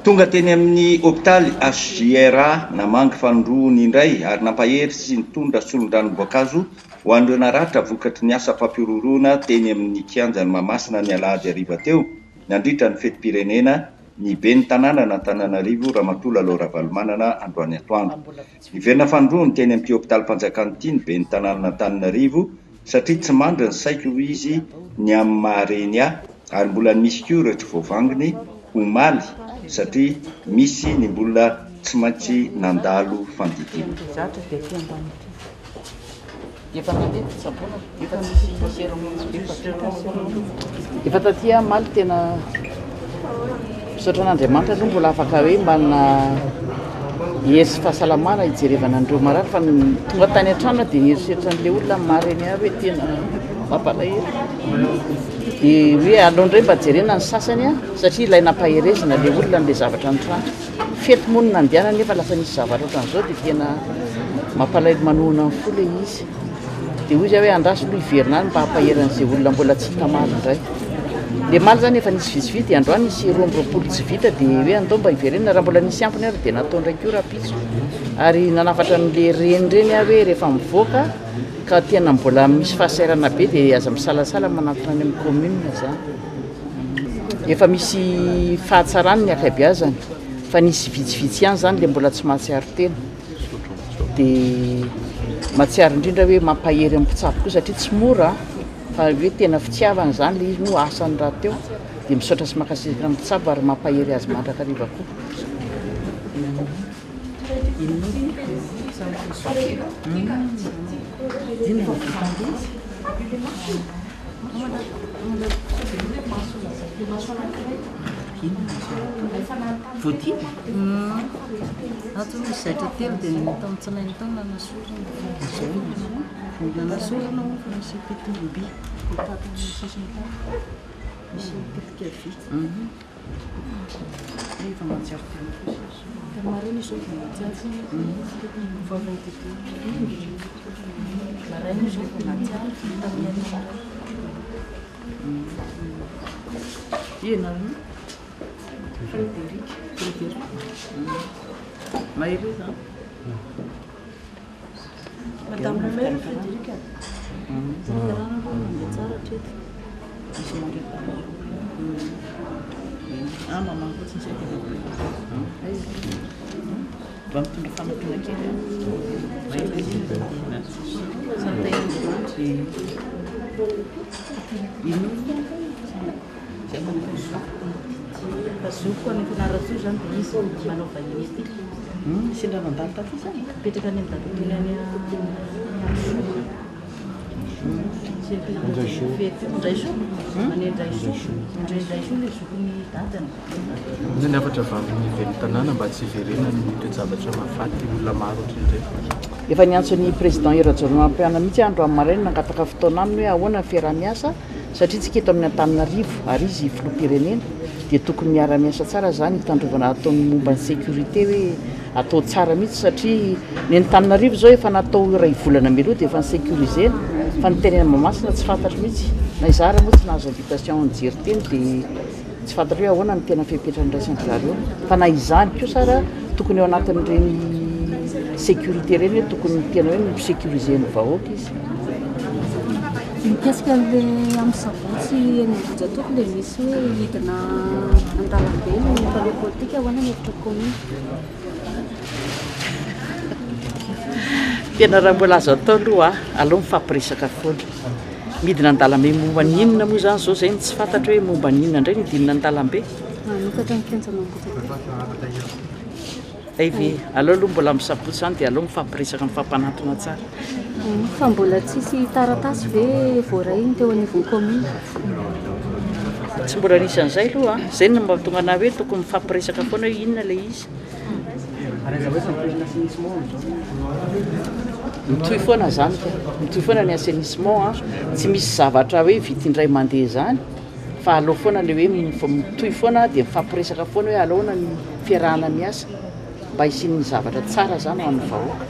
tonga teny amin'ny hôpitaly HJRA namangy fandroany indray ary nampahery sy nitondra solondranom-boankazo ho an'ireo naratra vokatry ny asa fampiroroana teny amin'ny kianjan'ny Mahamasina ny alahady hariva teo nandritra ny fetim-pirenena ny ben'ny tanàna n'Antananarivo Ramatoa Laura Valomanana androany atoandro. Niverina fandroany teny amin'ity hôpitaly Mpanjakana ity ny ben'ny tanàna n'Antananarivo satria tsy mandry ny saiko izy ny amin'ny mahareny ary mbola misy koa ireo tsy voavanginy omaly satria misy ny mbola tsy maintsy nandalo fandidiana. Efa tatia maly tena misaotra an'Andriamanitra aloha mbola afaka hoe manana hery fahasalamana hijerevana andreo marary fa tonga tany an-trano dia nieritreritra an'ilay olona mareny hoe tena mampalahelo dia hoe aleo indray mba jerena ny sasany satria ilay nampaherezina ilay olona n'ilay zavatra ny trano fety mono nandiana nefa lasa nisy zavatra ohatran'izao dia tena mampalahelo manohana ny fo ilay izy dia hoy izy hoe andraso aloha hiverina any mba hampaheran'izay olona mbola tsy hita maly indray. Ilay maly zany efa nisy vitsivitsy androany nisy 20 tsy vita dia hoe andao mba hiverena raha mbola nisy ampony ary dia natao indray koa rapitso ary nanafatra n'ilay renireny hoe rehefa mivoaka ka tena mbola misy fahasairana be dia aza misalasala manatona any amin'ny commune zany. Efa misy fahatsarany ny akabeazany fa nisy vitsivitsy ihany zany le mbola tsy mahatsiaro tena dia mahatsiaro indrindra hoe mampahery amin'ny mpitsabo koa satria tsy mora fa hoe tena fitiavana zany le izy no asany raha teo dia misaotra sy makasirika amin'ny mpitsabo ary mampahery azy mandrakariva koa. Voty? Ato misy zaitra telo dia tamin'ny tsinainy tao nanasorana fa misy petomby tato ny sasany tao misy petika vy efa matsiaro tena fotsy mariny izao dia matsiaro mivavany tete marainy izao dia matsiaro tamin'ny ianarana Frédéric Maïri ça Madame la mère Frédéric maman aussi c'est vamos tudo fama tudo aqui Pasoko any finaratsy zany dia isy manao vahiny ity. Sendra nandalo taty zany. Mipetraka any amin'ny dadoly any Andraiso. Indray so ilay zokon'ny dadany. Ny afatra vavin'ny velon tanàna mba tsy hiverena ny toe-javatra mahafaty olona maro ohatr'izay. Efa niantso ny président Rajoelina mihitsy andro amin'ny maraina nangataka fotoana aminy hoe ahoana ny fiarah-miasa satria tsika eto amin'ny Antananarivo ary izy filoham-pirenena dia tokony miara-miasa tsara zany hitandrovana ataony momba ny sécurité hoe atao tsara mihitsy satria ny Antananarivo zao efa natao iray volana meloa dia efa nisécurisena fa ny teneny Mahamasina tsy fantatro mihitsy na izara moa tsy nahazo invitation nijery teny dia tsy fantatro hoe ahoana ny tena fipetrany raisany zareo fa na izany koa sara tokony eo anatin'ireny sécurité reny hoe tokony tena hoe misécuriseny vahoaka izy. Mikasika le amin'ny sabotsy any Ambohijatovo dia misy hoe hidina an-dalambe ny mpanao politika ahoana ny hevitra commune. Tena raha mbola azo atao aloha aloha mifampiresaka foana midina an-dalambe momba ny inona moa zany zao zay tsy fantatro hoe momba ny inona indray ny dinina an-dalambe Nokatra ny fiantsana Ambohijatovo. Aive aleo aloha mbola misabotsy zany dia aleo mifampiresaka mifampanatona tsara. Fa mbola tsisy taratasy ve voaray ny teo anivon'ny commune? Tsy mbola nisy an'izay aloha zay no mahatonga anahy hoe tokony mifampiresaka foana hoe inona ilay izy. Mitohy foana zany mitohy foana ny assainissement tsy misy zavatra hoe vitindray mandeha zany fa aleo foana le hoe mitohy foana dia mifampiresaka foana hoe aloana ny fiarahana miasa mba hisian'ny zavatra tsara zany ho an'ny vahoaka.